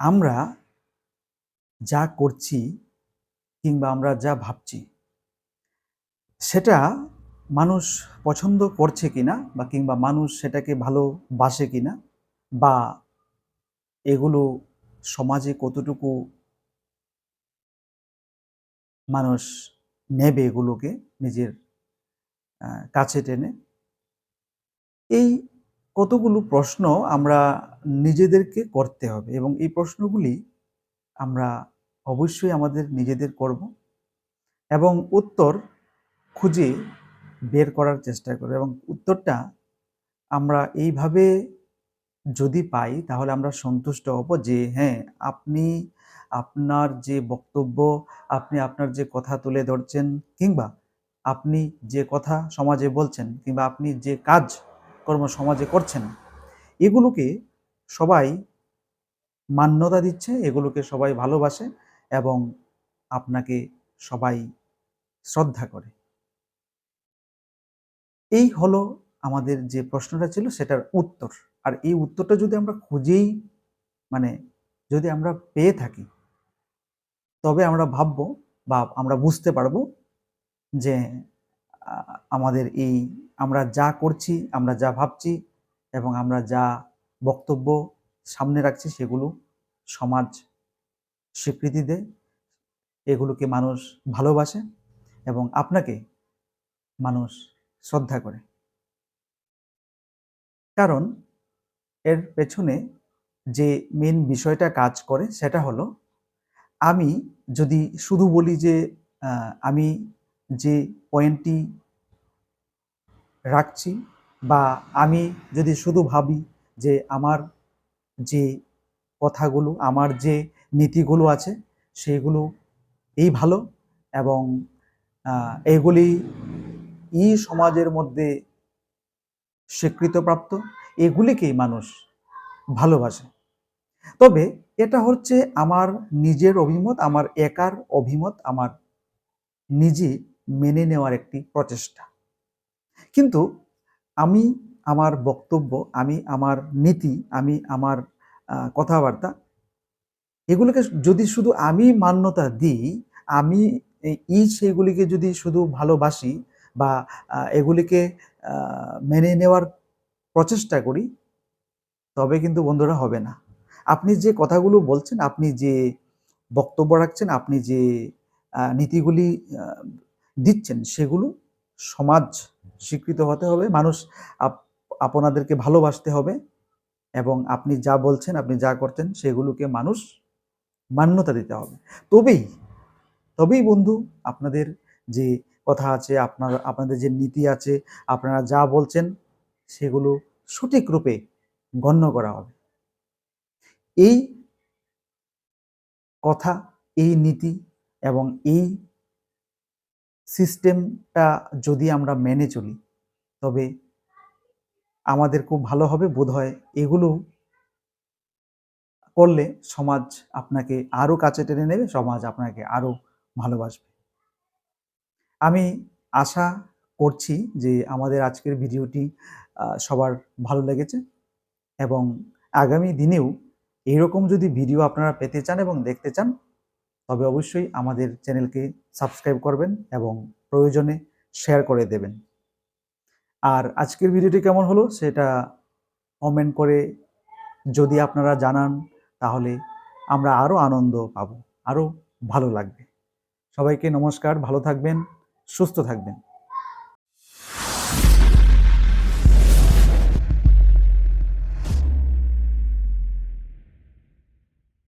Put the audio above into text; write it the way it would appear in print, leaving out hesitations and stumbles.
আমরা যা করছি কিংবা আমরা যা ভাবছি সেটা মানুষ পছন্দ করছে কিনা বা কিংবা মানুষ সেটাকে ভালোবাসে কিনা বা এগুলো সমাজে কতটুকু মানুষ নেবে এগুলোকে নিজের কাছে টেনে, এই কতগুলো প্রশ্ন আমরা নিজেদেরকে করতে হবে এবং এই প্রশ্নগুলি আমরা অবশ্যই আমাদের নিজেদের করব এবং উত্তর খুঁজে বের করার চেষ্টা করব এবং উত্তরটা আমরা এইভাবে যদি পাই তাহলে আমরা সন্তুষ্ট হব যে হ্যাঁ, আপনি আপনার যে বক্তব্য, আপনি আপনার যে কথা তুলে ধরছেন কিংবা আপনি যে কথা সমাজে বলছেন কিংবা আপনি যে কাজ কর্ম সমাজে করছেন, এগুলোকে সবাই মান্যতা দিচ্ছে, এগুলোকে সবাই ভালোবাসে এবং আপনাকে সবাই শ্রদ্ধা করে। এই হলো আমাদের যে প্রশ্নটা ছিল সেটার উত্তর। আর এই উত্তরটা যদি আমরা খুঁজেই মানে যদি আমরা পেয়ে থাকি, তবে আমরা ভাববো বা আমরা বুঝতে পারবো যে আমাদের এই আমরা যা করছি, আমরা যা ভাবছি এবং আমরা যা বক্তব্য সামনে রাখছি সেগুলো সমাজ স্বীকৃতি দেয়, এগুলোকে মানুষ ভালোবাসে এবং আপনাকে মানুষ শ্রদ্ধা করে। কারণ এর পেছনে যে মেন বিষয়টা কাজ করে সেটা হলো, আমি যদি শুধু বলি যে আমি যে পয়েন্টটি রাখছি বা আমি যদি শুধু ভাবি যে আমার যে কথাগুলো, আমার যে নীতিগুলো আছে সেগুলো এই ভালো এবং এগুলি সমাজের মধ্যে স্বীকৃতপ্রাপ্ত, এগুলিকেই মানুষ ভালোবাসে। তবে এটা হচ্ছে আমার নিজের অভিমত, আমার একার অভিমত, আমার নিজে মেনে নেওয়ার একটি প্রচেষ্টা। কিন্তু আমি আমার বক্তব্য, আমি আমার নীতি, আমি আমার কথাবার্তা, এগুলোকে যদি শুধু আমি মান্যতা দিই, আমি সেগুলিকে যদি শুধু ভালোবাসি বা এগুলিকে মেনে নেওয়ার প্রচেষ্টা করি, তবে কিন্তু বন্ধুরা হবে না। আপনি যে কথাগুলো বলছেন, আপনি যে বক্তব্য রাখছেন, আপনি যে নীতিগুলি দিচ্ছেন সেগুলো সমাজ স্বীকৃত হতে হবে, মানুষ আপনাদেরকে ভালোবাসতে হবে এবং আপনি যা বলছেন, আপনি যা করছেন সেগুলোকে মানুষ মান্যতা দিতে হবে। তবেই তবেই বন্ধু আপনাদের যে কথা আছে, আপনাদের যে নীতি আছে, আপনারা যা বলছেন সেগুলো সঠিক রূপে গণ্য করা হবে। এই কথা, এই নীতি এবং এই সিস্টেমটা যদি আমরা মেনে চলি, তবে আমাদের খুব ভালো হবে। বোধহয় এগুলো করলে সমাজ আপনাকে আরো কাছে টেনে নেবে, সমাজ আপনাকে আরো ভালোবাসবে। আমি আশা করছি যে আমাদের আজকের ভিডিওটি সবার ভালো লেগেছে এবং আগামী দিনেও এরকম যদি ভিডিও আপনারা পেতে চান এবং দেখতে চান, তবে অবশ্যই আমাদের চ্যানেলকে সাবস্ক্রাইব করবেন এবং প্রয়োজনে শেয়ার করে দেবেন। আর আজকের ভিডিওটি কেমন হলো সেটা কমেন্ট করে যদি আপনারা জানান, তাহলে আমরা আরো আনন্দ পাবো, আরো ভালো লাগবে। সবাইকে নমস্কার, ভালো থাকবেন, সুস্থ থাকবেন।